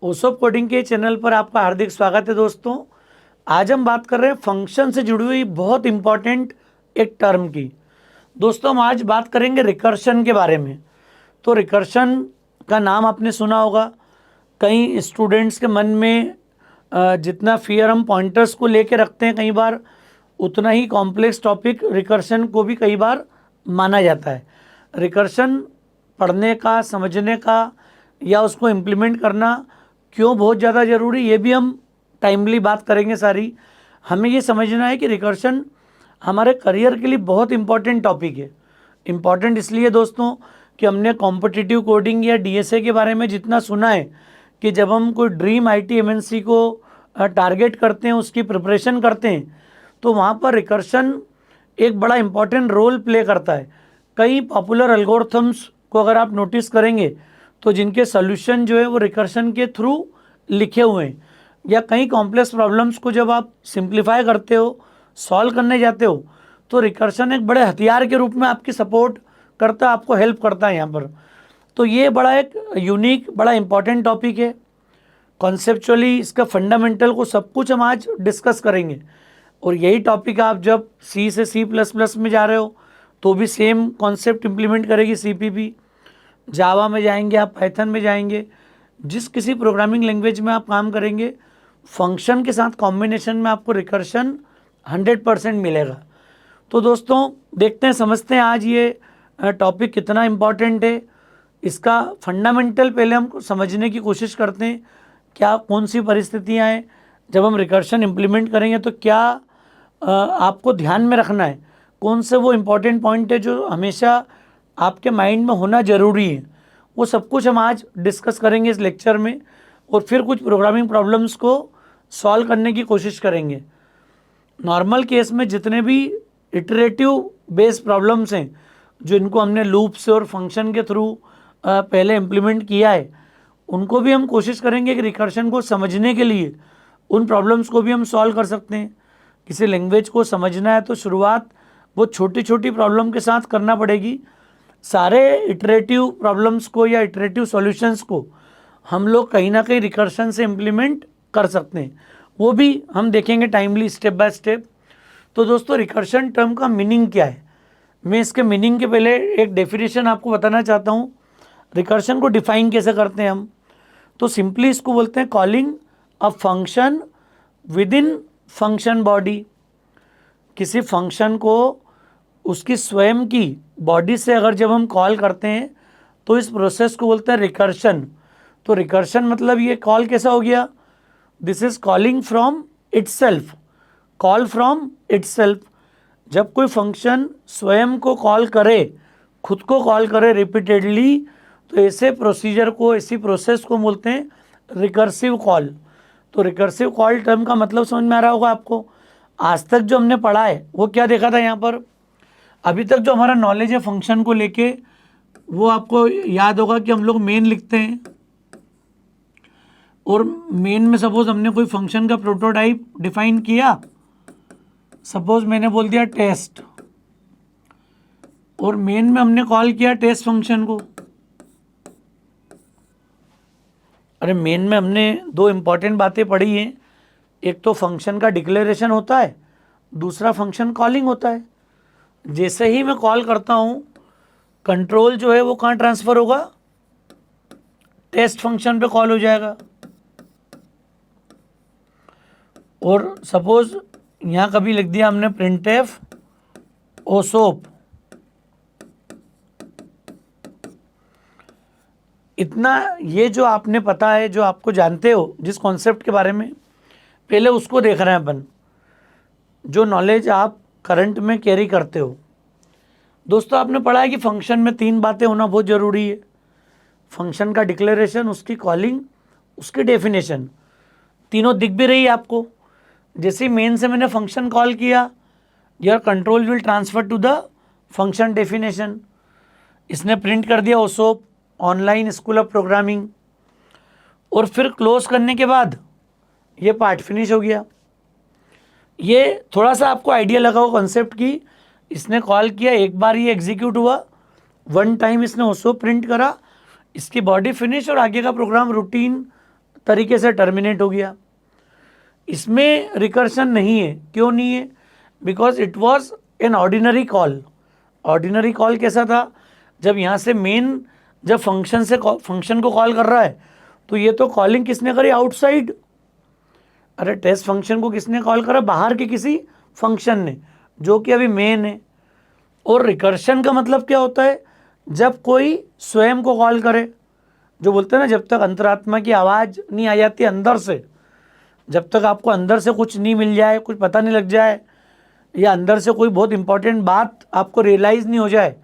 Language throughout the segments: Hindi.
ओसोप कोडिंग के चैनल पर आपका हार्दिक स्वागत है दोस्तों। आज हम बात कर रहे हैं फंक्शन से जुड़ी हुई बहुत इंपॉर्टेंट एक टर्म की। दोस्तों हम आज बात करेंगे रिकर्शन के बारे में। तो रिकर्शन का नाम आपने सुना होगा। कई स्टूडेंट्स के मन में जितना फियर हम पॉइंटर्स को लेके रखते हैं कई बार, उतना ही कॉम्प्लेक्स टॉपिक रिकर्शन को भी कई बार माना जाता है। रिकर्शन पढ़ने का, समझने का या उसको इम्प्लीमेंट करना क्यों बहुत ज़्यादा ज़रूरी, ये भी हम टाइमली बात करेंगे सारी। हमें ये समझना है कि रिकर्शन हमारे करियर के लिए बहुत इंपॉर्टेंट टॉपिक है। इम्पॉर्टेंट इसलिए दोस्तों कि हमने कॉम्पिटिटिव कोडिंग या डीएसए के बारे में जितना सुना है कि जब हम कोई ड्रीम आईटी एमएनसी को टारगेट करते हैं, उसकी प्रिपरेशन करते हैं, तो वहाँ पर रिकर्शन एक बड़ा इंपॉर्टेंट रोल प्ले करता है। कई पॉपुलर एल्गोरिथम्स को अगर आप नोटिस करेंगे तो जिनके सोल्यूशन जो है वो रिकर्शन के थ्रू लिखे हुए हैं, या कई कॉम्प्लेक्स प्रॉब्लम्स को जब आप सिंप्लीफाई करते हो, सॉल्व करने जाते हो, तो रिकर्शन एक बड़े हथियार के रूप में आपकी सपोर्ट करता है, आपको हेल्प करता है यहाँ पर। तो ये बड़ा एक यूनिक, बड़ा इंपॉर्टेंट टॉपिक है। कॉन्सेप्चुअली इसका फंडामेंटल को सब कुछ हम आज डिस्कस करेंगे। और यही टॉपिक आप जब सी से C++ में जा रहे हो तो भी सेम कॉन्सेप्ट इम्प्लीमेंट करेगी CPP। जावा में जाएंगे आप, पाइथन में जाएंगे, जिस किसी प्रोग्रामिंग लैंग्वेज में आप काम करेंगे, फंक्शन के साथ कॉम्बिनेशन में आपको रिकर्शन 100% मिलेगा। तो दोस्तों देखते हैं, समझते हैं आज ये टॉपिक कितना इम्पॉर्टेंट है। इसका फंडामेंटल पहले हम समझने की कोशिश करते हैं। क्या कौन सी परिस्थितियाँ हैं जब हम रिकर्शन इम्प्लीमेंट करेंगे तो क्या आपको ध्यान में रखना है, कौन से वो इम्पॉर्टेंट पॉइंट है जो हमेशा आपके माइंड में होना ज़रूरी है। वो सब कुछ हम आज डिस्कस करेंगे इस लेक्चर में, और फिर कुछ प्रोग्रामिंग प्रॉब्लम्स को सॉल्व करने की कोशिश करेंगे। नॉर्मल केस में जितने भी इटरेटिव बेस्ड प्रॉब्लम्स हैं, जो इनको हमने लूप से और फंक्शन के थ्रू पहले इम्प्लीमेंट किया है, उनको भी हम कोशिश करेंगे कि रिकर्शन को समझने के लिए उन प्रॉब्लम्स को भी हम सॉल्व कर सकते हैं। किसी लैंग्वेज को समझना है तो शुरुआत वो छोटी छोटी प्रॉब्लम के साथ करना पड़ेगी। सारे इटरेटिव प्रॉब्लम्स को या इटरेटिव सॉल्यूशंस को हम लोग कहीं ना कहीं रिकर्शन से इम्प्लीमेंट कर सकते हैं, वो भी हम देखेंगे टाइमली, स्टेप बाय स्टेप। तो दोस्तों रिकर्शन टर्म का मीनिंग क्या है, मैं इसके मीनिंग के पहले एक डेफिनेशन आपको बताना चाहता हूँ। रिकर्शन को डिफाइन कैसे करते हैं हम, तो सिंपली इसको बोलते हैं calling a function with in function body. किसी फंक्शन को उसकी स्वयं की बॉडी से अगर जब हम कॉल करते हैं तो इस प्रोसेस को बोलते हैं रिकर्शन। तो रिकर्शन मतलब ये कॉल कैसा हो गया, this is calling from itself, call from itself. जब कोई फंक्शन स्वयं को कॉल करे, खुद को कॉल करे रिपीटेडली, तो ऐसे प्रोसीजर को, ऐसी प्रोसेस को बोलते हैं रिकर्सिव कॉल। तो रिकर्सिव कॉल टर्म का मतलब समझ में आ रहा होगा आपको। आज तक जो हमने पढ़ा है वो क्या देखा था यहाँ पर, अभी तक जो हमारा नॉलेज है फंक्शन को लेके, वो आपको याद होगा कि हम लोग मेन लिखते हैं, और मेन में सपोज हमने कोई फंक्शन का प्रोटोटाइप डिफाइन किया, सपोज मैंने बोल दिया टेस्ट, और मेन में हमने कॉल किया टेस्ट फंक्शन को। अरे मेन में हमने दो इम्पॉर्टेंट बातें पढ़ी हैं, एक तो फंक्शन का डिक्लेरेशन होता है, दूसरा फंक्शन कॉलिंग होता है। जैसे ही मैं कॉल करता हूँ, कंट्रोल जो है वो कहाँ ट्रांसफ़र होगा, टेस्ट फंक्शन पे कॉल हो जाएगा। और सपोज यहाँ कभी लिख दिया हमने प्रिंटफ ओसोप, इतना ये जो आपने पता है, जो आपको जानते हो जिस कॉन्सेप्ट के बारे में, पहले उसको देख रहे हैं अपन, जो नॉलेज आप करंट में कैरी करते हो। दोस्तों आपने पढ़ा है कि फंक्शन में 3 बातें होना बहुत ज़रूरी है। फंक्शन का डिक्लेरेशन, उसकी कॉलिंग, उसकी डेफिनेशन, तीनों दिख भी रही है आपको। जैसे मेन से मैंने फंक्शन कॉल किया, your control will transfer to the function definition. इसने प्रिंट कर दिया OSOP, online school of programming, और फिर क्लोज करने के बाद ये पार्ट फिनिश हो गया। ये थोड़ा सा आपको आइडिया लगा हो कॉन्सेप्ट की। इसने कॉल किया, एक बार ये एग्जीक्यूट हुआ, 1 टाइम इसने ओसो प्रिंट करा, इसकी बॉडी फिनिश, और आगे का प्रोग्राम रूटीन तरीके से टर्मिनेट हो गया। इसमें रिकर्शन नहीं है। क्यों नहीं है? Because it was an ordinary call. Ordinary call कैसा था? जब यहाँ से मेन जब फंक्शन को कॉल कर रहा है तो ये तो कॉलिंग किसने करी? आउटसाइड। अरे टेस्ट फंक्शन को किसने कॉल करा? बाहर के किसी फंक्शन ने, जो कि अभी मेन है। और रिकर्शन का मतलब क्या होता है? जब कोई स्वयं को कॉल करे, जो बोलते हैं ना, जब तक अंतरात्मा की आवाज़ नहीं आ जाती अंदर से, जब तक आपको अंदर से कुछ नहीं मिल जाए, कुछ पता नहीं लग जाए, या अंदर से कोई बहुत इंपॉर्टेंट बात आपको रियलाइज़ नहीं हो जाए,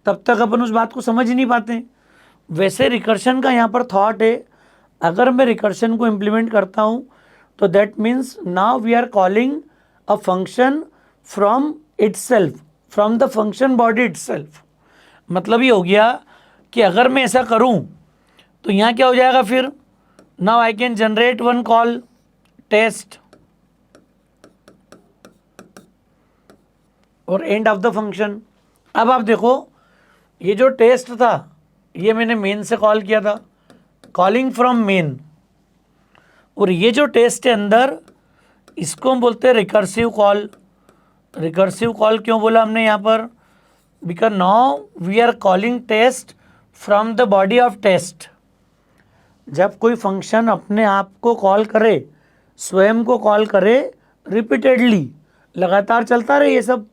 तब तक अपन उस बात को समझ ही नहीं पाते। वैसे रिकर्शन का यहाँ पर थॉट है, अगर मैं रिकर्शन को इम्प्लीमेंट करता हूँ तो that means now we are calling a function from itself, from the function body itself. मतलब ये हो गया कि अगर मैं ऐसा करूँ तो यहाँ क्या हो जाएगा फिर? Now I can generate one call test और एंड ऑफ द फंक्शन। अब आप देखो, ये जो टेस्ट था ये मैंने मेन से कॉल किया था, कॉलिंग फ्रॉम मेन। और ये जो टेस्ट है अंदर, इसको हम बोलते हैं रिकर्सिव कॉल। रिकर्सिव कॉल क्यों बोला हमने यहाँ पर? Because now we are calling test from the body of test. जब कोई फंक्शन अपने आप को कॉल करे, स्वयं को कॉल करे रिपीटेडली, लगातार चलता रहे ये सब,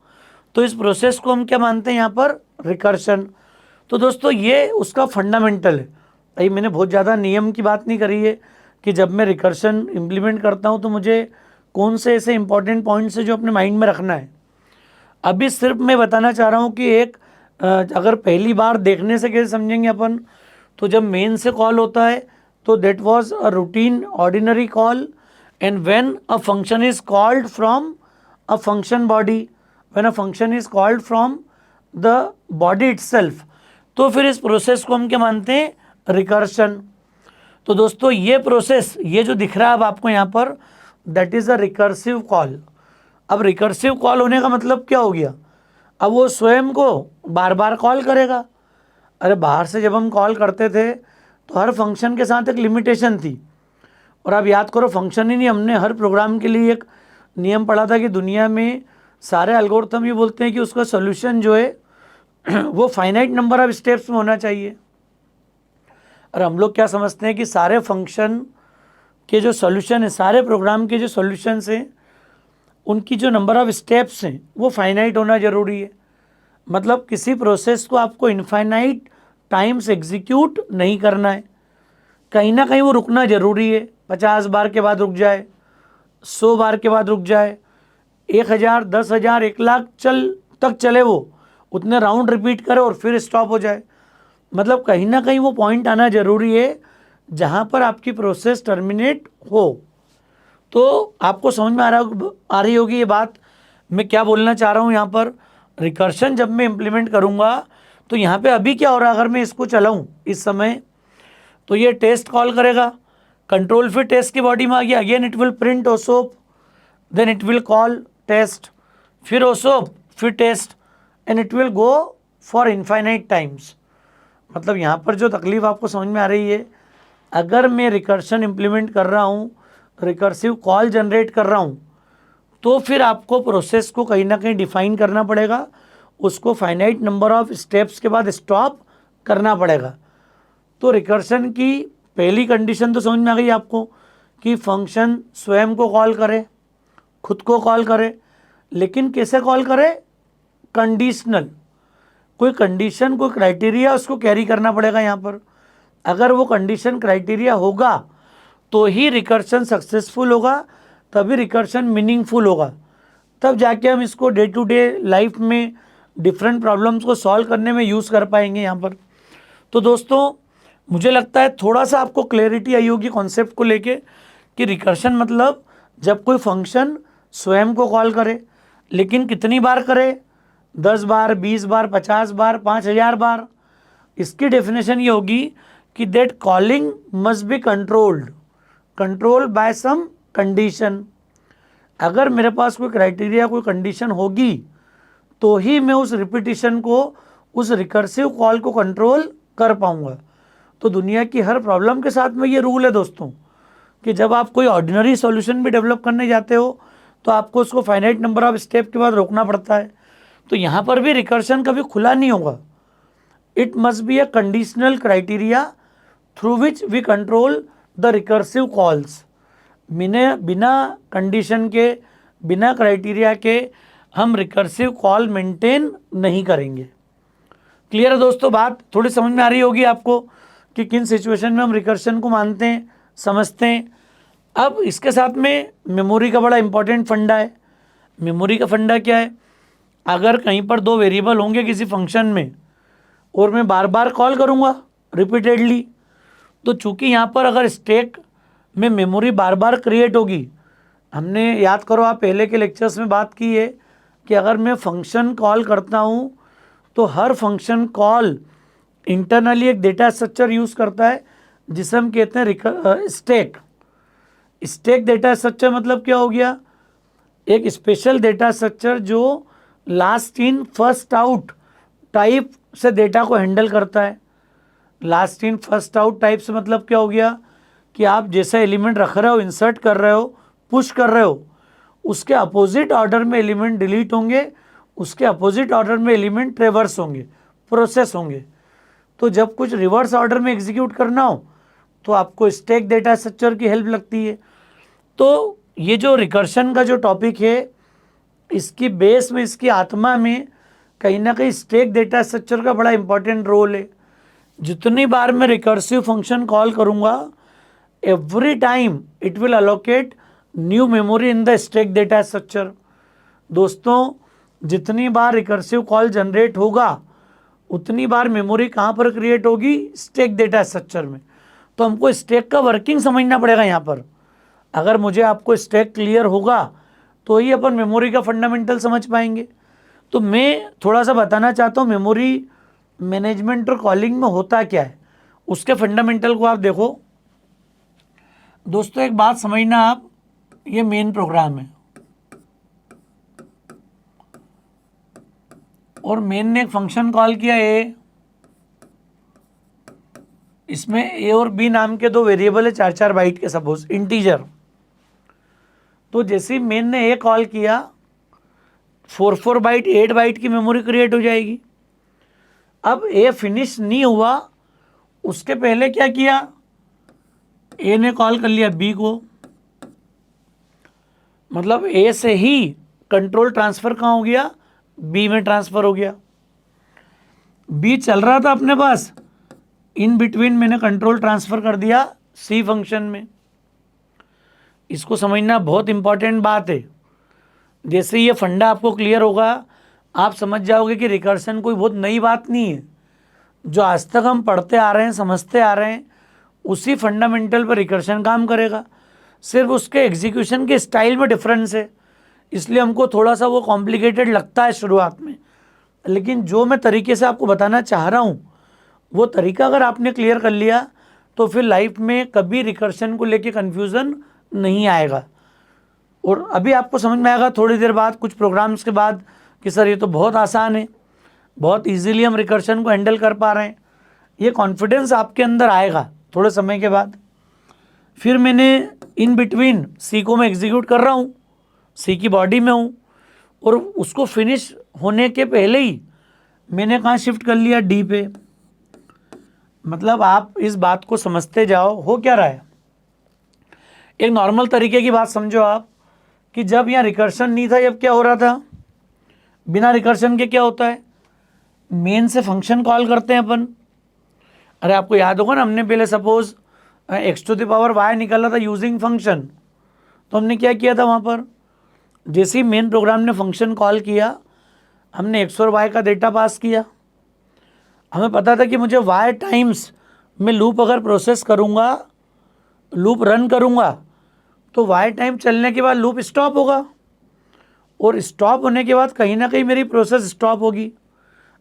तो इस प्रोसेस को हम क्या मानते हैं यहाँ पर? रिकर्शन। तो दोस्तों ये उसका फंडामेंटल है। भाई मैंने बहुत ज़्यादा नियम की बात नहीं करी है कि जब मैं रिकर्शन इम्प्लीमेंट करता हूँ तो मुझे कौन से ऐसे इंपॉर्टेंट पॉइंट्स है जो अपने माइंड में रखना है। अभी सिर्फ मैं बताना चाह रहा हूँ कि एक अगर पहली बार देखने से कैसे समझेंगे अपन, तो जब मेन से कॉल होता है तो that was a routine ordinary call, and when a function is called from a function body, when a function is called from the body itself, तो फिर इस प्रोसेस को हम क्या मानते हैं? रिकर्शन। तो दोस्तों ये प्रोसेस, ये जो दिख रहा है अब आपको यहाँ पर, that is a recursive call. अब रिकर्सिव कॉल होने का मतलब क्या हो गया? अब वो स्वयं को बार बार कॉल करेगा। अरे बाहर से जब हम कॉल करते थे तो हर फंक्शन के साथ एक लिमिटेशन थी। और आप याद करो, फंक्शन ही नहीं, हमने हर प्रोग्राम के लिए एक नियम पढ़ा था कि दुनिया में सारे एल्गोरिथम ये बोलते हैं कि उसका सोल्यूशन जो है वो फाइनाइट नंबर ऑफ स्टेप्स में होना चाहिए। और हम लोग क्या समझते हैं कि सारे फंक्शन के जो सॉल्यूशन है, सारे प्रोग्राम के जो सॉल्यूशंस हैं, उनकी जो नंबर ऑफ स्टेप्स हैं वो फाइनाइट होना ज़रूरी है। मतलब किसी प्रोसेस को आपको इनफाइनाइट टाइम्स एग्जीक्यूट नहीं करना है, कहीं ना कहीं वो रुकना ज़रूरी है। 50 बार के बाद रुक जाए, 100 बार के बाद रुक जाए, 1000, 10,000, 1,00,000 तक चले, वो उतने राउंड रिपीट करे और फिर स्टॉप हो जाए। मतलब कहीं ना कहीं वो पॉइंट आना ज़रूरी है जहाँ पर आपकी प्रोसेस टर्मिनेट हो। तो आपको समझ में आ रही होगी ये बात मैं क्या बोलना चाह रहा हूँ यहाँ पर। रिकर्शन जब मैं इम्प्लीमेंट करूँगा तो यहाँ पे अभी क्या हो रहा है, अगर मैं इसको चलाऊँ इस समय, तो ये टेस्ट कॉल करेगा, कंट्रोल फिर टेस्ट की बॉडी में आ गया, अगेन इट विल प्रिंट ओसोप, then it will call test, फिर ओसोप, फिर test, and it will go for infinite times. मतलब यहाँ पर जो तकलीफ आपको समझ में आ रही है, अगर मैं रिकर्शन इम्प्लीमेंट कर रहा हूँ, रिकर्सिव कॉल जनरेट कर रहा हूँ, तो फिर आपको प्रोसेस को कहीं ना कहीं डिफाइन करना पड़ेगा, उसको फाइनाइट नंबर ऑफ स्टेप्स के बाद स्टॉप करना पड़ेगा। तो रिकर्शन की पहली कंडीशन तो समझ में आ गई आपको कि फंक्शन स्वयं को कॉल करे, खुद को कॉल करे, लेकिन कैसे कॉल करे? कंडीशनल। कोई कंडीशन, कोई क्राइटेरिया उसको कैरी करना पड़ेगा यहाँ पर। अगर वो कंडीशन क्राइटेरिया होगा तो ही रिकर्शन सक्सेसफुल होगा, तभी रिकर्शन मीनिंगफुल होगा, तब जाके हम इसको डे टू डे लाइफ में डिफरेंट प्रॉब्लम्स को सॉल्व करने में यूज़ कर पाएंगे यहाँ पर। तो दोस्तों मुझे लगता है थोड़ा सा आपको क्लैरिटी आई होगी कॉन्सेप्ट को लेके कि रिकर्शन मतलब जब कोई फंक्शन स्वयं को कॉल करे, लेकिन कितनी बार करे? 10 बार, 20 बार, 50 बार, 5,000 बार। इसकी डेफिनेशन ये होगी कि that calling must be controlled by some condition. अगर मेरे पास कोई क्राइटेरिया, कोई कंडीशन होगी तो ही मैं उस रिपीटिशन को, उस रिकर्सिव कॉल को कंट्रोल कर पाऊंगा। तो दुनिया की हर प्रॉब्लम के साथ में ये रूल है दोस्तों। कि जब आप कोई ऑर्डिनरी सॉल्यूशन भी डेवलप करने जाते हो तो आपको उसको फाइनाइट नंबर ऑफ स्टेप के बाद रोकना पड़ता है। तो यहाँ पर भी रिकर्शन कभी खुला नहीं होगा। It must be a conditional criteria through which we control the recursive calls. बिना कंडीशन के, बिना क्राइटेरिया के हम रिकर्सिव कॉल मेंटेन नहीं करेंगे। क्लियर है दोस्तों? बात थोड़ी समझ में आ रही होगी आपको कि किन सिचुएशन में हम रिकर्शन को मानते हैं, समझते हैं। अब इसके साथ में मेमोरी का बड़ा इंपॉर्टेंट फंडा है। मेमोरी का फंडा क्या है? अगर कहीं पर दो वेरिएबल होंगे किसी फंक्शन में और मैं बार बार कॉल करूँगा रिपीटेडली, तो चूंकि यहाँ पर अगर स्टैक में मेमोरी बार बार क्रिएट होगी, हमने याद करो आप पहले के लेक्चर्स में बात की है कि अगर मैं फंक्शन कॉल करता हूँ तो हर फंक्शन कॉल इंटरनली एक डेटा स्ट्रक्चर यूज़ करता है जिसे हम कहते हैं स्टैक। स्टैक डेटा स्ट्रक्चर मतलब क्या हो गया? एक स्पेशल डेटा स्ट्रक्चर जो last in first out type से डेटा को हैंडल करता है। Last in first out type से मतलब क्या हो गया कि आप जैसा एलिमेंट रख रहे हो, इंसर्ट कर रहे हो, पुश कर रहे हो, उसके अपोजिट ऑर्डर में एलिमेंट डिलीट होंगे, उसके अपोजिट ऑर्डर में एलिमेंट ट्रेवर्स होंगे, प्रोसेस होंगे। तो जब कुछ रिवर्स ऑर्डर में एग्जीक्यूट करना हो तो आपको स्टैक डेटा स्ट्रक्चर की हेल्प लगती है। तो ये जो रिकर्शन का जो टॉपिक है, इसकी बेस में, इसकी आत्मा में कहीं ना कहीं स्टैक डेटा स्ट्रक्चर का बड़ा इंपॉर्टेंट रोल है। जितनी बार मैं रिकर्सिव फंक्शन कॉल करूँगा, every time it will allocate new memory in the stack data structure. दोस्तों, जितनी बार रिकर्सिव कॉल जनरेट होगा उतनी बार मेमोरी कहाँ पर क्रिएट होगी? स्टैक डेटा स्ट्रक्चर में। तो हमको स्टैक का वर्किंग समझना पड़ेगा यहाँ पर। अगर मुझे आपको स्टैक क्लियर होगा तो ही अपन मेमोरी का फंडामेंटल समझ पाएंगे। तो मैं थोड़ा सा बताना चाहता हूँ मेमोरी मैनेजमेंट और कॉलिंग में होता क्या है, उसके फंडामेंटल को आप देखो। दोस्तों एक बात समझना आप, ये मेन प्रोग्राम है और मेन ने एक फंक्शन कॉल किया ए, इसमें ए और बी नाम के दो वेरिएबल है 4-4 बाइट के, सपोज इंटीजर। तो जैसे ही मेन ने ए कॉल किया 4-4 बाइट 8 बाइट की मेमोरी क्रिएट हो जाएगी। अब ए फिनिश नहीं हुआ, उसके पहले क्या किया? ए ने कॉल कर लिया बी को, मतलब ए से ही कंट्रोल ट्रांसफर कहाँ हो गया? बी में ट्रांसफर हो गया। बी चल रहा था अपने पास, इन बिटवीन मैंने कंट्रोल ट्रांसफर कर दिया सी फंक्शन में। इसको समझना बहुत इंपॉर्टेंट बात है। जैसे ये फंडा आपको क्लियर होगा, आप समझ जाओगे कि रिकर्शन कोई बहुत नई बात नहीं है। जो आज तक हम पढ़ते आ रहे हैं, समझते आ रहे हैं, उसी फंडामेंटल पर रिकर्शन काम करेगा। सिर्फ उसके एग्जीक्यूशन के स्टाइल में डिफरेंस है, इसलिए हमको थोड़ा सा वो कॉम्प्लिकेटेड लगता है शुरुआत में। लेकिन जो मैं तरीके से आपको बताना चाह रहा हूँ, वो तरीका अगर आपने क्लियर कर लिया तो फिर लाइफ में कभी रिकर्शन को लेके कन्फ्यूज़न नहीं आएगा। और अभी आपको समझ में आएगा थोड़ी देर बाद, कुछ प्रोग्राम्स के बाद, कि सर ये तो बहुत आसान है, बहुत इजीली हम रिकर्शन को हैंडल कर पा रहे हैं। ये कॉन्फिडेंस आपके अंदर आएगा थोड़े समय के बाद। फिर मैंने इन बिटवीन सी को मैं एग्जीक्यूट कर रहा हूँ, सी की बॉडी में हूँ, और उसको फिनिश होने के पहले ही मैंने कहाँ शिफ्ट कर लिया? डी पे। मतलब आप इस बात को समझते जाओ हो क्या रहा है। एक नॉर्मल तरीके की बात समझो आप, कि जब यहाँ रिकर्शन नहीं था, जब क्या हो रहा था? बिना रिकर्शन के क्या होता है? मेन से फंक्शन कॉल करते हैं अपन। अरे आपको याद होगा ना, हमने पहले suppose x to the power y निकाला था यूजिंग फंक्शन। तो हमने क्या किया था वहाँ पर? जैसे ही मेन प्रोग्राम ने फंक्शन कॉल किया, हमने x और y का डेटा पास किया। हमें पता था कि मुझे y टाइम्स में लूप अगर प्रोसेस करूँगा, लूप रन करूँगा, तो y टाइम चलने के बाद लूप स्टॉप होगा, और स्टॉप होने के बाद कहीं ना कहीं मेरी प्रोसेस स्टॉप होगी।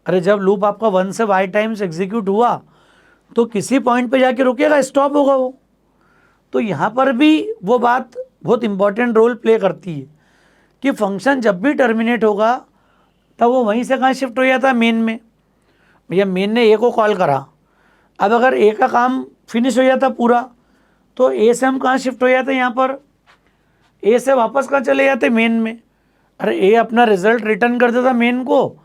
अरे जब लूप आपका 1 से y टाइम्स एग्जीक्यूट हुआ तो किसी पॉइंट पे जाके रुकेगा, स्टॉप होगा वो। तो यहाँ पर भी वो बात बहुत इंपॉर्टेंट रोल प्ले करती है कि फंक्शन जब भी टर्मिनेट होगा तब वो वहीं से कहाँ शिफ्ट हो जाता है? मेन में। भैया मेन ने ए को कॉल करा, अब अगर ए का काम फिनिश हो जाता पूरा, तो ए से हम कहाँ शिफ्ट हो जाते हैं, यहाँ पर ए से वापस कहाँ चले जाते, मेन में। अरे ए अपना रिजल्ट रिटर्न कर देता मेन को,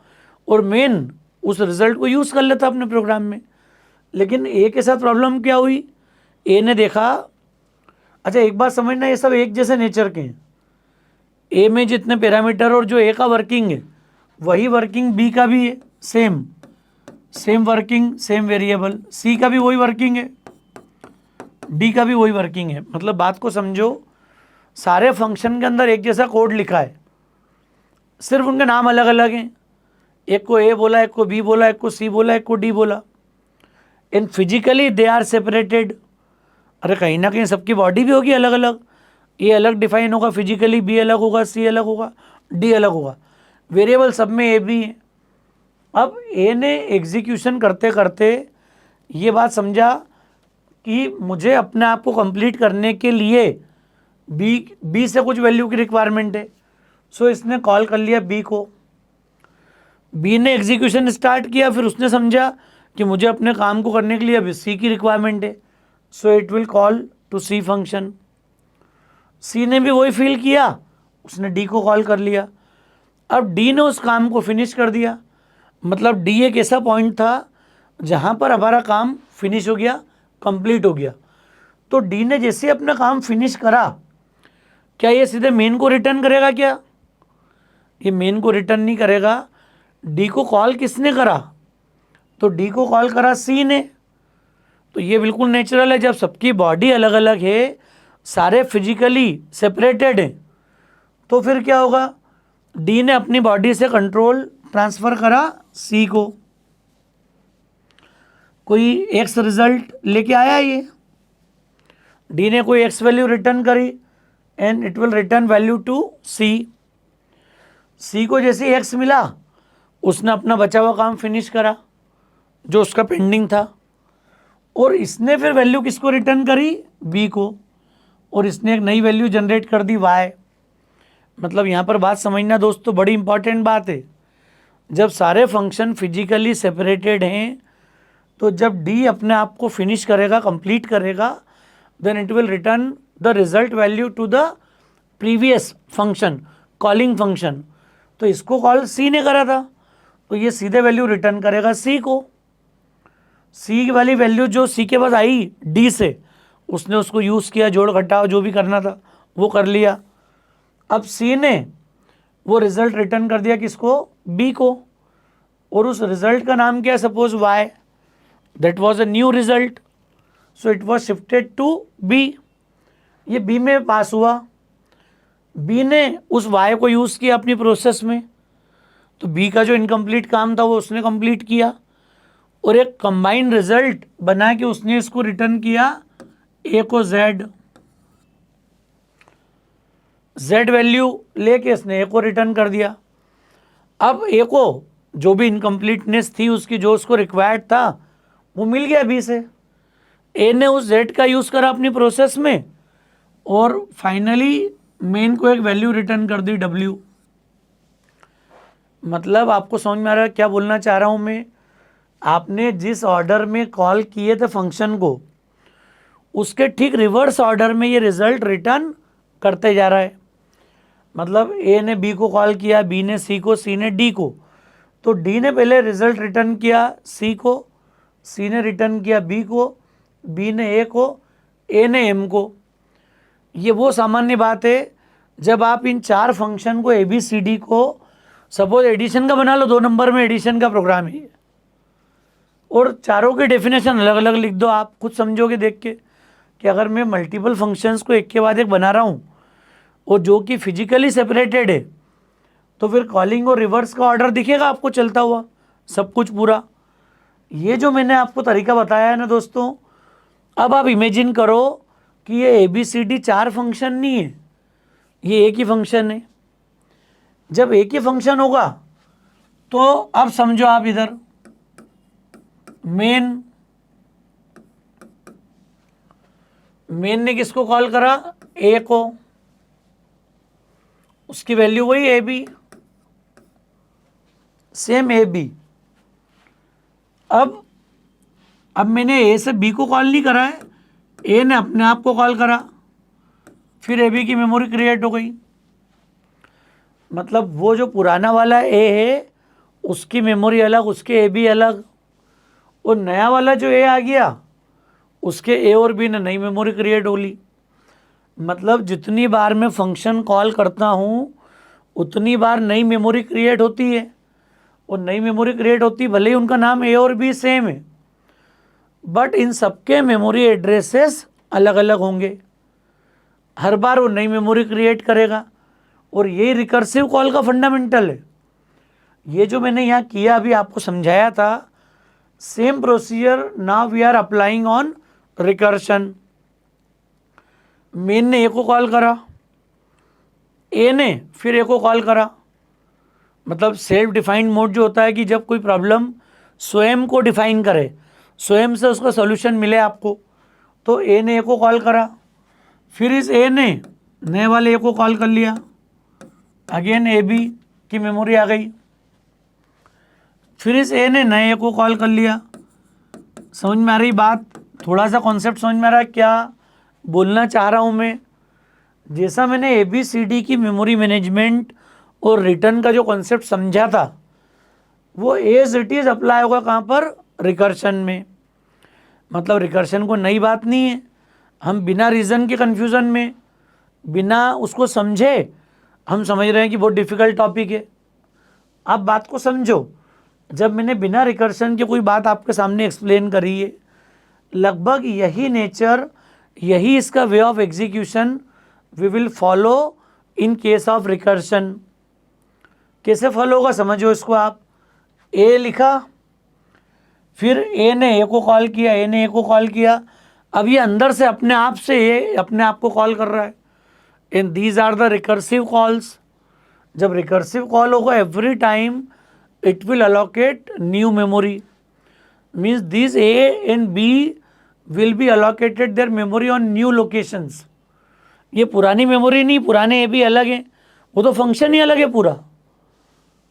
और मेन उस रिजल्ट को यूज़ कर लेता अपने प्रोग्राम में। लेकिन ए के साथ प्रॉब्लम क्या हुई, ए ने देखा, अच्छा एक बात समझना, ये सब एक जैसे नेचर के हैं। ए में जितने पैरामीटर और जो ए का वर्किंग है वही वर्किंग बी का भी है, same same working same variable. C का भी वही वर्किंग है, डी का भी वही वर्किंग है। मतलब बात को समझो, सारे फंक्शन के अंदर एक जैसा कोड लिखा है, सिर्फ उनके नाम अलग अलग हैं। एक को ए बोला, एक को बी बोला, एक को सी बोला, एक को डी बोला। इन फिजिकली दे आर सेपरेटेड। अरे कहीं ना कहीं सबकी बॉडी भी होगी अलग अलग, ए अलग डिफाइन होगा फिजिकली, बी अलग होगा, सी अलग होगा, डी अलग होगा। वेरिएबल सब में ए बी है। अब ए ने एग्जीक्यूशन करते करते ये बात समझा कि मुझे अपने आप को कंप्लीट करने के लिए बी से कुछ वैल्यू की रिक्वायरमेंट है। सो इसने कॉल कर लिया बी को। बी ने एग्जीक्यूशन स्टार्ट किया, फिर उसने समझा कि मुझे अपने काम को करने के लिए अभी सी की रिक्वायरमेंट है। So it will call to C function. C ने भी वही फील किया, उसने डी को कॉल कर लिया। अब डी ने उस काम को फिनिश कर दिया। मतलब डी एक ऐसा पॉइंट था जहाँ पर हमारा काम फिनिश हो गया, कंप्लीट हो गया। तो डी ने जैसे अपना काम फिनिश करा, क्या ये सीधे मेन को रिटर्न करेगा क्या? ये मेन को रिटर्न नहीं करेगा। डी को कॉल किसने करा? तो डी को कॉल करा सी ने। तो ये बिल्कुल नेचुरल है, जब सबकी बॉडी अलग अलग है, सारे फिजिकली सेपरेटेड हैं, तो फिर क्या होगा, डी ने अपनी बॉडी से कंट्रोल ट्रांसफ़र करा सी को। कोई एक्स रिजल्ट लेके आया, ये डी ने कोई एक्स वैल्यू रिटर्न करी and it will return value to C. C को जैसे एक्स मिला, उसने अपना बचा हुआ काम फिनिश करा जो उसका पेंडिंग था, और इसने फिर वैल्यू किसको रिटर्न करी, बी को, और इसने एक नई वैल्यू जनरेट कर दी वाई। मतलब यहाँ पर बात समझना दोस्तों, बड़ी इंपॉर्टेंट बात है। जब सारे फंक्शन फिजिकली सेपरेटेड हैं, तो जब डी अपने आप को फिनिश करेगा, कंप्लीट करेगा, then it will return the result value to the previous function, calling function. तो इसको कॉल सी ने करा था, तो ये सीधे वैल्यू रिटर्न करेगा सी को। सी वाली वैल्यू जो सी के पास आई डी से, उसने उसको यूज़ किया, जोड़ घटाव जो भी करना था वो कर लिया। अब सी ने वो रिज़ल्ट रिटर्न कर दिया किसको, बी को, और उस रिज़ल्ट का नाम क्या है, suppose Y. That was a new result, so it was shifted to B. ये बी में पास हुआ, बी ने उस वाई को यूज़ किया अपनी प्रोसेस में, तो बी का जो इनकम्प्लीट काम था वो उसने कंप्लीट किया, और एक कंबाइंड रिजल्ट बना के उसने इसको रिटर्न किया ए को जेड। जेड वैल्यू लेके इसने ए को रिटर्न कर दिया। अब ए को जो भी इनकम्प्लीटनेस थी उसकी, जो उसको रिक्वायर्ड था, वो मिल गया बी से। ए ने उस जेड का यूज़ करा अपनी प्रोसेस में, और फाइनली मेन को एक वैल्यू रिटर्न कर दी डब्ल्यू। मतलब आपको समझ में आ रहा है क्या बोलना चाह रहा हूँ मैं? आपने जिस ऑर्डर में कॉल किए थे फंक्शन को, उसके ठीक रिवर्स ऑर्डर में ये रिजल्ट रिटर्न करते जा रहा है। मतलब ए ने बी को कॉल किया, बी ने सी को, सी ने डी को। तो डी ने पहले रिजल्ट रिटर्न किया सी को, सी ने रिटर्न किया बी को, बी ने ए को, ए ने एम को। ये वो सामान्य बात है जब आप इन चार फंक्शन को ए बी सी डी को, सपोज एडिशन का बना लो, 2 नंबर में एडिशन का प्रोग्राम है, और चारों की डेफिनेशन अलग अलग लिख दो। आप खुद समझोगे देख के कि अगर मैं मल्टीपल फंक्शंस को एक के बाद एक बना रहा हूँ और जो कि फिजिकली सेपरेटेड है, तो फिर कॉलिंग और रिवर्स का ऑर्डर दिखेगा आपको चलता हुआ सब कुछ पूरा। ये जो मैंने आपको तरीका बताया है ना दोस्तों, अब आप इमेजिन करो कि ये A B C D 4 function नहीं है, ये एक ही फंक्शन है। जब एक ही फंक्शन होगा तो अब समझो आप इधर मेन ने किसको कॉल करा, ए को, उसकी वैल्यू वही A B, same A B. अब मैंने ए से बी को कॉल नहीं करा है, ए ने अपने आप को कॉल करा, फिर ए बी की मेमोरी क्रिएट हो गई। मतलब वो जो पुराना वाला ए है उसकी मेमोरी अलग, उसके ए बी अलग, और नया वाला जो ए आ गया उसके ए और बी ने नई मेमोरी क्रिएट हो ली। मतलब जितनी बार मैं फंक्शन कॉल करता हूँ उतनी बार नई मेमोरी क्रिएट होती है, और नई मेमोरी क्रिएट होती भले ही उनका नाम ए और बी सेम है, बट इन सबके मेमोरी एड्रेसेस अलग अलग होंगे। हर बार वो नई मेमोरी क्रिएट करेगा, और यही रिकर्सिव कॉल का फंडामेंटल है। ये जो मैंने यहाँ किया अभी आपको समझाया था, same procedure now we are applying on recursion. Main ने ए को कॉल करा, ए ने फिर ए को कॉल करा। मतलब सेल्फ डिफाइंड मोड जो होता है कि जब कोई प्रॉब्लम स्वयं को डिफाइन करे, स्वयं से उसका सॉल्यूशन मिले आपको, तो ए ने ए को कॉल करा, फिर इस ए ने नए वाले ए को कॉल कर लिया, अगेन ए बी की मेमोरी आ गई, फिर इस ए ने नए ए को कॉल कर लिया। समझ में आ रही बात? थोड़ा सा कॉन्सेप्ट समझ में आ रहा है क्या बोलना चाह रहा हूँ मैं? जैसा मैंने ए बी सी डी की मेमोरी मैनेजमेंट और रिटर्न का जो कॉन्सेप्ट समझा था, वो एज इट इज़ अप्लाई होगा कहाँ पर? रिकर्शन में। मतलब रिकर्शन को नई बात नहीं है, हम बिना रीज़न के कन्फ्यूज़न में, बिना उसको समझे हम समझ रहे हैं कि बहुत डिफ़िकल्ट टॉपिक है। आप बात को समझो, जब मैंने बिना रिकर्शन के कोई बात आपके सामने एक्सप्लेन करी है, लगभग यही नेचर, यही इसका way of execution we will follow in case of recursion. कैसे फॉलो होगा समझो इसको आप। ए लिखा, फिर ए ने ए को कॉल किया, ए ने ए को कॉल किया, अब ये अंदर से अपने आप से ए अपने आप को कॉल कर रहा है, and these are the recursive calls. जब रिकर्सिव कॉल होगा every time it will allocate new memory, means this A and B will be allocated their memory on new locations. ये पुरानी मेमोरी नहीं, पुराने ए बी अलग हैं, वो तो फंक्शन ही अलग है पूरा।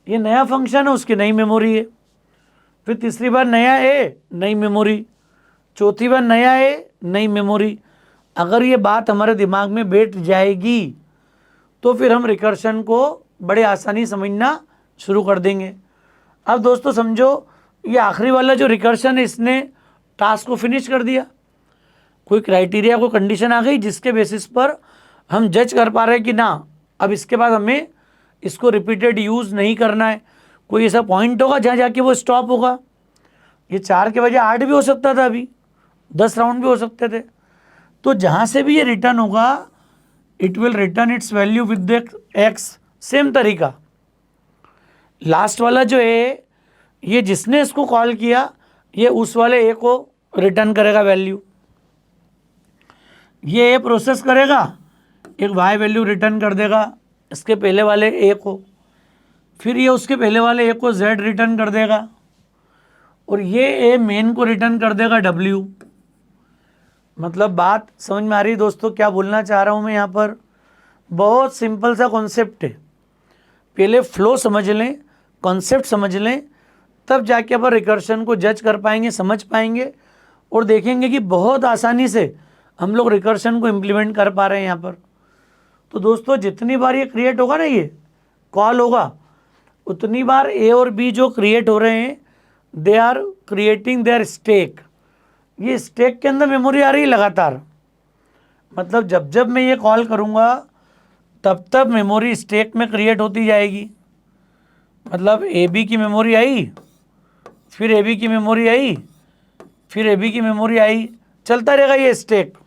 ये नया फंक्शन है, उसकी नई मेमोरी है। फिर तीसरी बार नया ए, नई मेमोरी, चौथी बार नया ए, नई मेमोरी। अगर ये बात हमारे दिमाग में बैठ जाएगी तो फिर हम रिकर्शन को बड़े आसानी समझना शुरू कर देंगे। अब दोस्तों समझो, ये आखिरी वाला जो रिकर्शन है इसने टास्क को फिनिश कर दिया। कोई क्राइटेरिया, कोई कंडीशन आ गई जिसके बेसिस पर हम जज कर पा रहे हैं कि ना अब इसके बाद हमें इसको रिपीटेड यूज़ नहीं करना है। कोई ऐसा पॉइंट होगा जहाँ जाके वो स्टॉप होगा। ये 4 के बजाय 8 भी हो सकता था, अभी 10 राउंड भी हो सकते थे। तो जहाँ से भी ये रिटर्न होगा it will return it's value with the x. Same तरीका लास्ट वाला जो है, ये जिसने इसको कॉल किया ये उस वाले ए को रिटर्न करेगा वैल्यू। ये ए प्रोसेस करेगा, एक वाई वैल्यू रिटर्न कर देगा इसके पहले वाले ए को, फिर ये उसके पहले वाले ए को जेड रिटर्न कर देगा, और ये ए मेन को रिटर्न कर देगा डब्ल्यू। मतलब बात समझ में आ रही दोस्तों क्या बोलना चाह रहा हूँ मैं यहाँ पर? बहुत सिंपल सा कॉन्सेप्ट है। पहले फ्लो समझ लें, कॉन्सेप्ट समझ लें, तब जाके अपन रिकर्शन को जज कर पाएंगे, समझ पाएंगे, और देखेंगे कि बहुत आसानी से हम लोग रिकर्शन को इम्प्लीमेंट कर पा रहे हैं यहाँ पर। तो दोस्तों जितनी बार ये क्रिएट होगा ना, ये कॉल होगा, उतनी बार ए और बी जो क्रिएट हो रहे हैं they are creating their stack. ये स्टेक के अंदर मेमोरी आ रही है लगातार। मतलब जब जब मैं ये कॉल करूँगा तब तब मेमोरी स्टेक में क्रिएट होती जाएगी। मतलब ए बी की मेमोरी आई, फिर ए बी की मेमोरी आई, फिर ए बी की मेमोरी आई, चलता रहेगा ये स्टेक।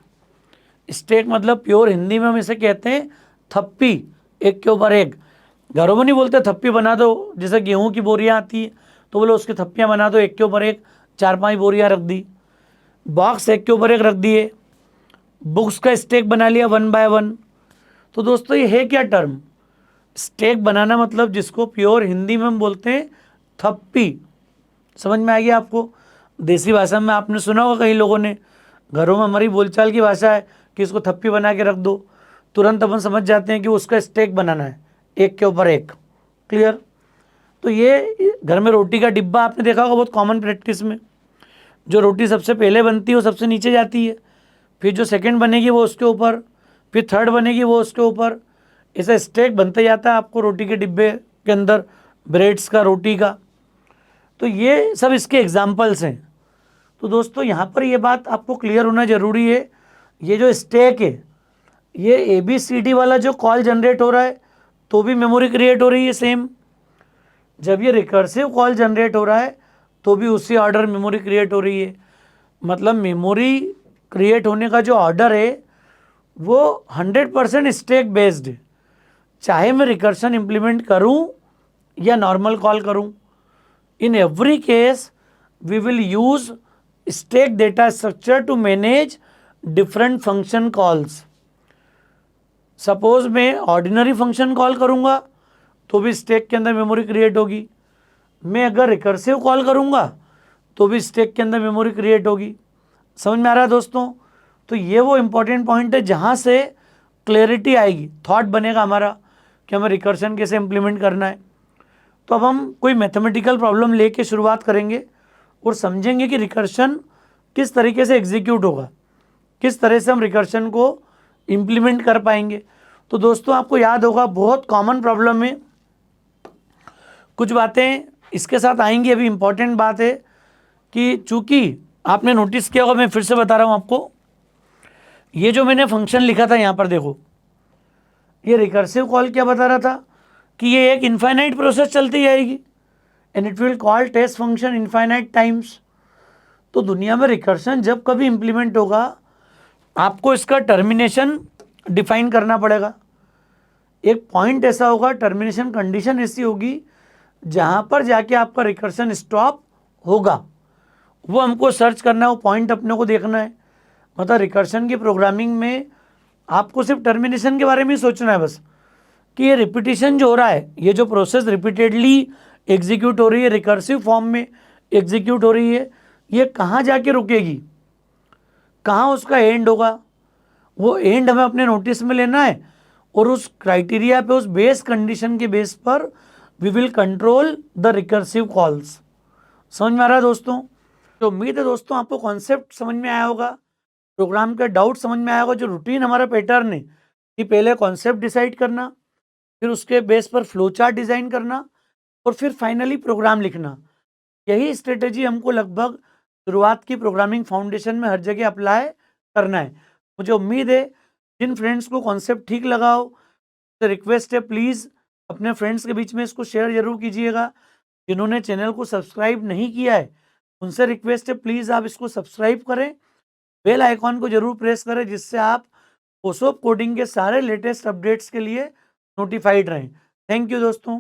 स्टेक मतलब प्योर हिंदी में हम इसे कहते हैं थप्पी, एक के ऊपर एक। घरों में नहीं बोलते थप्पी बना दो, जैसे गेहूं की बोरियां आती है तो बोलो उसकी थप्पियां बना दो, एक के ऊपर एक 4-5 बोरियां रख दी। बॉक्स एक के ऊपर एक रख दिए, बुक्स का स्टेक बना लिया 1 बाय 1। तो दोस्तों ये है क्या टर्म? स्टेक बनाना मतलब जिसको प्योर हिंदी में हम बोलते हैं थप्पी। समझ में आ गया आपको? देसी भाषा में आपने सुना होगा कई लोगों ने, घरों में हमारी बोलचाल की भाषा है कि इसको थप्पी बना के रख दो, तुरंत अपन समझ जाते हैं कि उसका स्टेक बनाना है एक के ऊपर एक। क्लियर? तो ये घर में रोटी का डिब्बा आपने देखा होगा बहुत कॉमन प्रैक्टिस में, जो रोटी सबसे पहले बनती है वो सबसे नीचे जाती है, फिर जो सेकंड बनेगी वो उसके ऊपर, फिर थर्ड बनेगी वो उसके ऊपर, ऐसा स्टैक बनते जाता है आपको रोटी के डिब्बे के अंदर, ब्रेड्स का, रोटी का। तो ये सब इसके एग्जाम्पल्स हैं। तो दोस्तों यहाँ पर ये बात आपको क्लियर होना ज़रूरी है, ये जो स्टैक है, ये ABCD वाला जो कॉल जनरेट हो रहा है तो भी मेमोरी क्रिएट हो रही है सेम। जब ये रिकर्सिव कॉल जनरेट हो रहा है तो भी उसी ऑर्डर मेमोरी क्रिएट हो रही है। मतलब मेमोरी क्रिएट होने का जो ऑर्डर है वो 100% स्टैक बेस्ड है, चाहे मैं रिकर्शन इम्प्लीमेंट करूं या नॉर्मल कॉल करूं। In every case we will use stack data structure to manage different function calls. Suppose मैं ऑर्डिनरी फंक्शन कॉल करूंगा तो भी स्टैक के अंदर मेमोरी क्रिएट होगी, मैं अगर रिकर्सिव कॉल करूंगा तो भी स्टैक के अंदर मेमोरी क्रिएट होगी। समझ में आ रहा है दोस्तों? तो ये वो इम्पोर्टेंट पॉइंट है जहाँ से क्लैरिटी आएगी, थॉट बनेगा हमारा कि हमें रिकर्शन कैसे इम्प्लीमेंट करना है। तो अब हम कोई मैथमेटिकल प्रॉब्लम लेके शुरुआत करेंगे और समझेंगे कि रिकर्शन किस तरीके से एग्जीक्यूट होगा, किस तरह से हम रिकर्शन को इम्प्लीमेंट कर पाएंगे। तो दोस्तों आपको याद होगा, बहुत कॉमन प्रॉब्लम है, कुछ बातें इसके साथ आएंगी। अभी इम्पॉर्टेंट बात है कि चूंकि आपने नोटिस किया होगा, मैं फिर से बता रहा हूँ आपको, ये जो मैंने फंक्शन लिखा था यहाँ पर देखो, ये रिकर्सिव कॉल क्या बता रहा था कि ये एक इनफाइनाइट प्रोसेस चलती जाएगी and it will call test function infinite times. तो दुनिया में रिकर्शन जब कभी इम्प्लीमेंट होगा आपको इसका टर्मिनेशन डिफाइन करना पड़ेगा। एक पॉइंट ऐसा होगा, टर्मिनेशन कंडीशन ऐसी होगी जहाँ पर जाके आपका रिकर्शन स्टॉप होगा, वो हमको सर्च करना है, वो पॉइंट अपने को देखना है। मतलब रिकर्शन की प्रोग्रामिंग में आपको सिर्फ टर्मिनेशन के बारे में ही सोचना है बस, कि ये रिपीटिशन जो हो रहा है, ये जो प्रोसेस रिपीटेडली एग्जीक्यूट हो रही है, रिकर्सिव फॉर्म में एग्जीक्यूट हो रही है, ये कहाँ जाके रुकेगी, कहाँ उसका एंड होगा, वो एंड हमें अपने नोटिस में लेना है और उस क्राइटेरिया पे, उस बेस कंडीशन के बेस पर we will control the recursive calls. समझ में आ रहा है दोस्तों? तो उम्मीद है दोस्तों आपको कॉन्सेप्ट समझ में आया होगा, प्रोग्राम का डाउट समझ में आया होगा। जो रूटीन हमारा पैटर्न है कि पहले कॉन्सेप्ट डिसाइड करना, फिर उसके बेस पर फ्लो चार्ट डिज़ाइन करना और फिर फाइनली प्रोग्राम लिखना, यही स्ट्रेटेजी हमको लगभग शुरुआत की प्रोग्रामिंग फाउंडेशन में हर जगह अप्लाई करना है। मुझे उम्मीद है जिन फ्रेंड्स को कॉन्सेप्ट ठीक लगा हो, तो रिक्वेस्ट है प्लीज़ अपने फ्रेंड्स के बीच में इसको शेयर जरूर कीजिएगा। जिन्होंने चैनल को सब्सक्राइब नहीं किया है उनसे रिक्वेस्ट है प्लीज़ आप इसको सब्सक्राइब करें, बेल आइकॉन को जरूर प्रेस करें, जिससे आप ओसोप कोडिंग के सारे लेटेस्ट अपडेट्स के लिए नोटिफाइड रहें। थैंक यू दोस्तों।